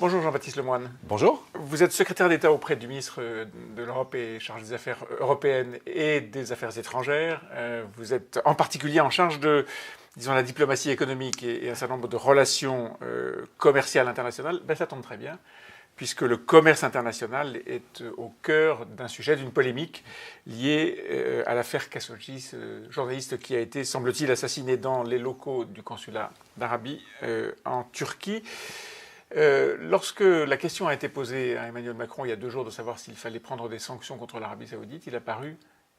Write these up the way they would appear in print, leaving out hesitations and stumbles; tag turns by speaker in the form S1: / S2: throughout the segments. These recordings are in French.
S1: Bonjour Jean-Baptiste Lemoyne.
S2: Bonjour.
S1: Vous êtes secrétaire d'État auprès du ministre de l'Europe et chargé des Affaires européennes et des Affaires étrangères. Vous êtes en particulier en charge de, disons, la diplomatie économique et un certain nombre de relations commerciales internationales. Ben, ça tombe très bien, puisque le commerce international est au cœur d'un sujet, d'une polémique liée à l'affaire Khashoggi, ce journaliste qui a été, semble-t-il, assassiné dans les locaux du consulat d'Arabie en Turquie. Lorsque la question a été posée à Emmanuel Macron il y a 2 jours de savoir s'il fallait prendre des sanctions contre l'Arabie saoudite, il a paru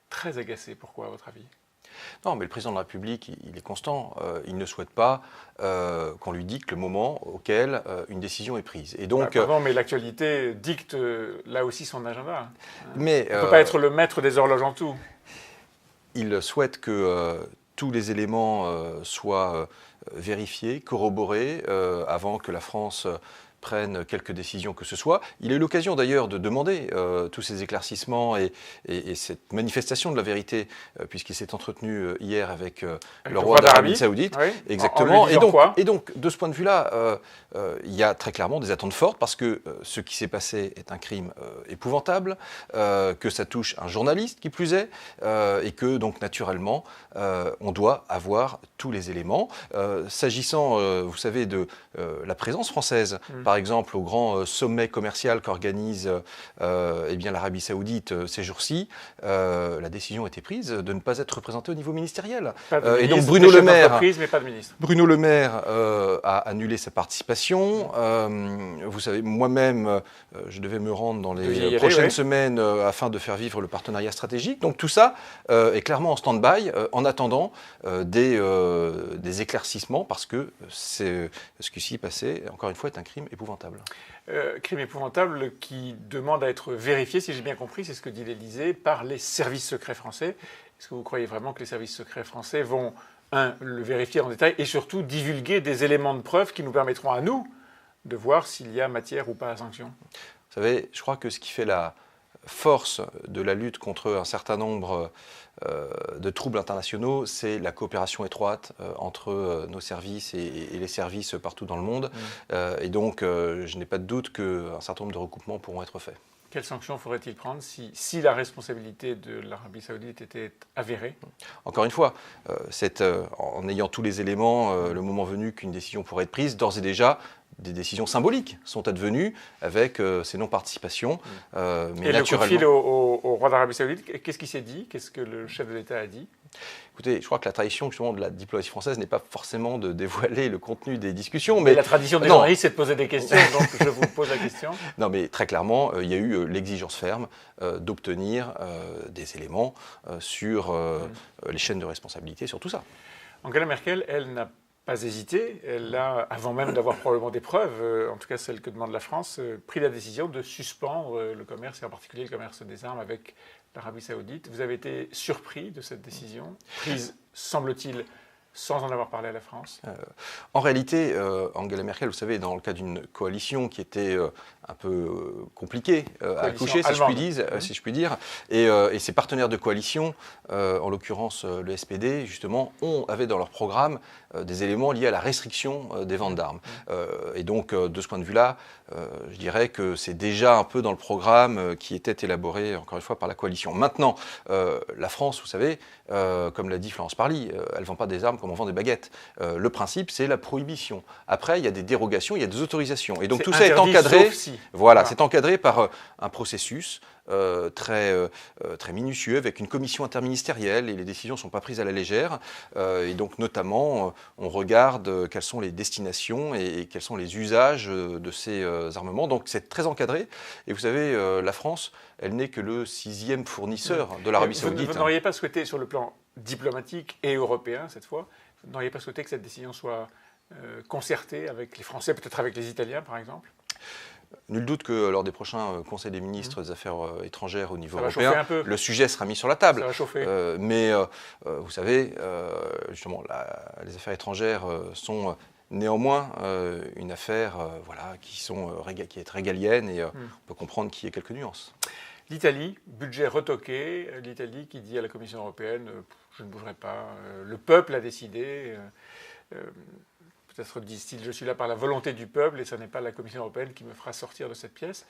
S1: très agacé. Pourquoi, à votre avis ?
S2: Non, mais le président de la République, il est constant. Il ne souhaite pas qu'on lui dicte le moment auquel une décision est prise. Et donc,
S1: pardon, mais l'actualité dicte là aussi son agenda.
S2: Mais,
S1: on ne peut pas être le maître des horloges en tout.
S2: Il souhaite que tous les éléments soient vérifiés, corroborés, avant que la France prenne quelques décisions que ce soit. Il a eu l'occasion d'ailleurs de demander tous ces éclaircissements et cette manifestation de la vérité, puisqu'il s'est entretenu hier avec le roi d'Arabie Saoudite.
S1: Oui.
S2: Exactement. Et donc, de ce point de vue-là, il y a très clairement des attentes fortes, parce que ce qui s'est passé est un crime épouvantable, que ça touche un journaliste qui plus est, et que donc naturellement, on doit avoir tous les éléments. S'agissant, vous savez, de la présence française, par exemple au grand sommet commercial qu'organise l'Arabie Saoudite ces jours-ci, la décision a été prise de ne pas être représenté au niveau ministériel.
S1: Et donc Bruno Le Maire, mais pas de ministre.
S2: Bruno Le Maire a annulé sa participation. Vous savez, moi-même, je devais me rendre dans les prochaines semaines afin de faire vivre le partenariat stratégique. Donc tout ça est clairement en stand-by en attendant des éclaircissements, parce que ce qui s'y est passé, encore une fois, est un crime épouvantable.
S1: Crime épouvantable qui demande à être vérifié, si j'ai bien compris, c'est ce que dit l'Élysée, par les services secrets français. Est-ce que vous croyez vraiment que les services secrets français vont, le vérifier en détail et surtout divulguer des éléments de preuve qui nous permettront à nous de voir s'il y a matière ou pas à sanction ?
S2: Vous savez, je crois que ce qui fait la force de la lutte contre un certain nombre de troubles internationaux, c'est la coopération étroite entre nos services et les services partout dans le monde. Et donc, je n'ai pas de doute qu'un certain nombre de recoupements pourront être faits.
S1: Quelles sanctions faudrait-il prendre si la responsabilité de l'Arabie saoudite était avérée ?
S2: Encore une fois, c'est en ayant tous les éléments, le moment venu qu'une décision pourrait être prise, d'ores et déjà, des décisions symboliques sont advenues avec ces non-participations.
S1: Mais et le coup de fil au roi d'Arabie saoudite, qu'est-ce qu'il s'est dit ? Qu'est-ce que le chef de l'État a dit ?
S2: Écoutez, je crois que la tradition justement de la diplomatie française n'est pas forcément de dévoiler le contenu des discussions.
S1: Mais la tradition des journalistes, c'est de poser des questions, donc je vous pose la question.
S2: Non, mais très clairement, il y a eu l'exigence ferme d'obtenir des éléments sur les chaînes de responsabilité, sur tout ça.
S1: Angela Merkel, elle n'a pas hésité. Elle a, avant même d'avoir probablement des preuves, en tout cas celles que demande la France, pris la décision de suspendre le commerce, et en particulier le commerce des armes avec l'Arabie saoudite. Vous avez été surpris de cette décision, prise, semble-t-il, sans en avoir parlé à la France ?
S2: En réalité, Angela Merkel, vous savez, dans le cas d'une coalition qui était un peu compliquée à accoucher, si je puis dire, et ses partenaires de coalition, en l'occurrence le SPD, justement, avaient dans leur programme des éléments liés à la restriction des ventes d'armes. Et donc, de ce point de vue-là, je dirais que c'est déjà un peu dans le programme qui était élaboré, encore une fois, par la coalition. Maintenant, la France, vous savez, comme l'a dit Florence Parly, elle ne vend pas des armes comme on vend des baguettes. Le principe, c'est la prohibition. Après, il y a des dérogations, il y a des autorisations. Et donc tout ça est encadré. Voilà, c'est encadré par un processus très minutieux, avec une commission interministérielle, et les décisions ne sont pas prises à la légère. Et donc notamment, on regarde quelles sont les destinations et quels sont les usages de ces armements. Donc c'est très encadré. Et vous savez, la France, elle n'est que le 6e fournisseur de l'Arabie saoudite.
S1: Vous n'auriez pas souhaité, sur le plan diplomatique et européen cette fois, vous n'auriez pas souhaité que cette décision soit concertée avec les Français, peut-être avec les Italiens par exemple ?
S2: Nul doute que lors des prochains conseils des ministres des Affaires étrangères au niveau européen, le sujet sera mis sur la table.
S1: Ça va chauffer.
S2: Mais vous savez, justement, les affaires étrangères sont néanmoins une affaire qui est régalienne, et on peut comprendre qu'il y ait quelques nuances.
S1: L'Italie, budget retoqué, l'Italie qui dit à la Commission européenne je ne bougerai pas, le peuple a décidé. Peut-être disent-ils, je suis là par la volonté du peuple et ce n'est pas la Commission européenne qui me fera sortir de cette pièce.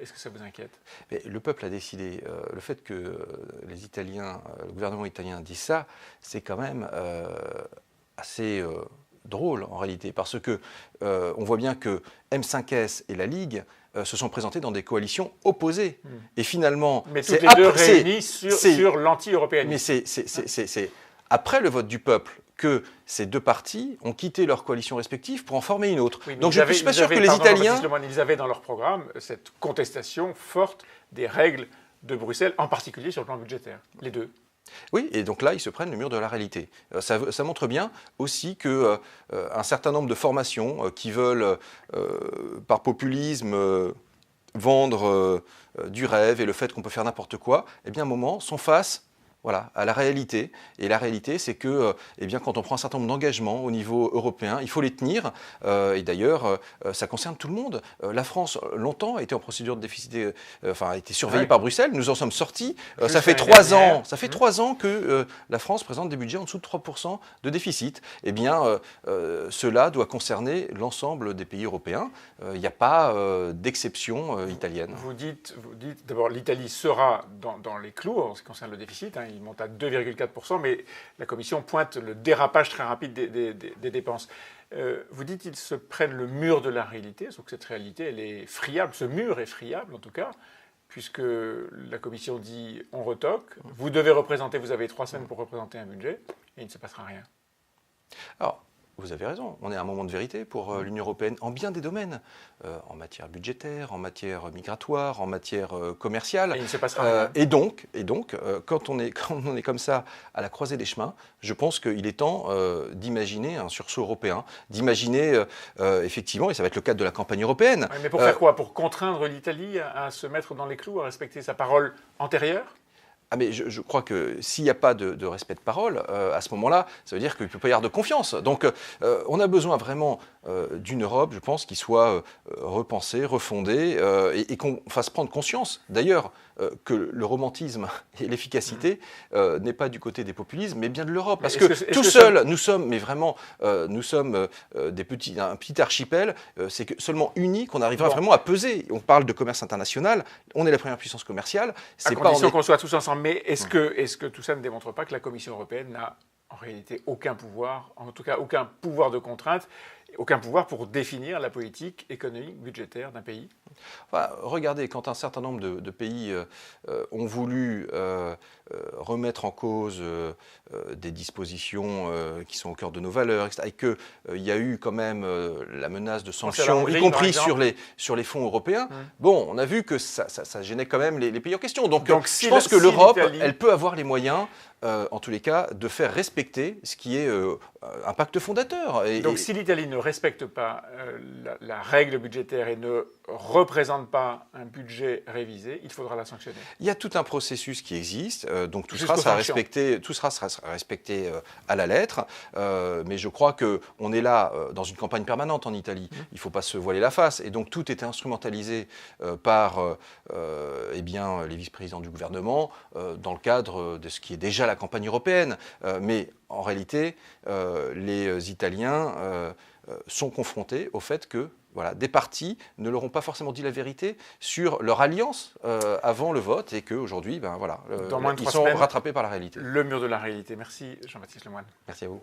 S1: Est-ce que ça vous inquiète?
S2: Mais le peuple a décidé. Le fait que les Italiens, le gouvernement italien dise ça, c'est quand même assez drôle en réalité, parce que on voit bien que M5S et la Ligue se sont présentés dans des coalitions opposées. Et finalement,
S1: mais toutes les deux réunies sur l'anti-européanisme.
S2: Mais c'est après le vote du peuple que ces deux partis ont quitté leurs coalitions respectives pour en former une autre.
S1: Oui, donc je ne suis pas sûr que les Italiens... Ils avaient dans leur programme cette contestation forte des règles de Bruxelles, en particulier sur le plan budgétaire, les deux.
S2: Oui, et donc là, ils se prennent le mur de la réalité. Ça montre bien aussi qu'un certain nombre de formations qui veulent, par populisme, vendre du rêve et le fait qu'on peut faire n'importe quoi, eh bien, à un moment, sont face... Voilà, à la réalité. Et la réalité, c'est que eh bien, quand on prend un certain nombre d'engagements au niveau européen, il faut les tenir. Et d'ailleurs, ça concerne tout le monde. La France, longtemps, a été en procédure de déficit, a été surveillée par Bruxelles. Nous en sommes sortis. Ça fait 3 ans. Ça fait 3 ans que la France présente des budgets en dessous de 3% de déficit. Eh bien, cela doit concerner l'ensemble des pays européens. Il n'y a pas d'exception italienne.
S1: Vous dites d'abord, l'Italie sera dans les clous en ce qui concerne le déficit. Il monte à 2,4%, mais la Commission pointe le dérapage très rapide des dépenses. Vous dites qu'ils se prennent le mur de la réalité, sauf que cette réalité, elle est friable. Ce mur est friable, en tout cas, puisque la Commission dit on retoque, vous devez représenter, vous avez 3 semaines pour représenter un budget, et il ne se passera rien.
S2: Alors, vous avez raison, on est à un moment de vérité pour l'Union européenne en bien des domaines, en matière budgétaire, en matière migratoire, en matière commerciale.
S1: Et il ne se passera rien.
S2: Et donc quand on est comme ça à la croisée des chemins, je pense qu'il est temps d'imaginer un sursaut européen, d'imaginer effectivement, et ça va être le cadre de la campagne européenne.
S1: Oui, mais pour faire quoi? Pour contraindre l'Italie à se mettre dans les clous, à respecter sa parole antérieure?
S2: Ah mais je crois que s'il n'y a pas de respect de parole, à ce moment-là, ça veut dire qu'il ne peut pas y avoir de confiance. Donc on a besoin vraiment d'une Europe, je pense, qui soit repensée, refondée, et qu'on fasse prendre conscience, d'ailleurs, que le romantisme et l'efficacité n'est pas du côté des populismes, mais bien de l'Europe. Parce que tout seul, nous sommes, mais vraiment, nous sommes un petit archipel, c'est que seulement unis qu'on arrivera vraiment à peser. On parle de commerce international, on est la première puissance commerciale.
S1: À condition qu'on soit tous ensemble. Mais est-ce que tout ça ne démontre pas que la Commission européenne n'a en réalité aucun pouvoir, en tout cas aucun pouvoir de contrainte, aucun pouvoir pour définir la politique économique, budgétaire d'un pays?
S2: Enfin, regardez, quand un certain nombre de pays ont voulu remettre en cause des dispositions qui sont au cœur de nos valeurs, etc., et qu'il y a eu quand même la menace de sanctions, y compris sur les fonds européens, bon, on a vu que ça gênait quand même les pays en question. Donc je pense que l'Europe, elle peut avoir les moyens, en tous les cas, de faire respecter ce qui est un pacte fondateur.
S1: Donc si l'Italie ne respecte pas la règle budgétaire et ne représente pas un budget révisé, il faudra la sanctionner.
S2: Il y a tout un processus qui existe, donc tout sera respecté à la lettre, mais je crois qu'on est là dans une campagne permanente en Italie. Il ne faut pas se voiler la face, et donc tout est instrumentalisé par les vice-présidents du gouvernement dans le cadre de ce qui est déjà la campagne européenne. Mais en réalité, les Italiens sont confrontés au fait que des partis ne leur ont pas forcément dit la vérité sur leur alliance avant le vote, et qu'aujourd'hui, ils sont rattrapés par la réalité.
S1: Le mur de la réalité. Merci Jean-Baptiste Lemoyne.
S2: Merci à vous.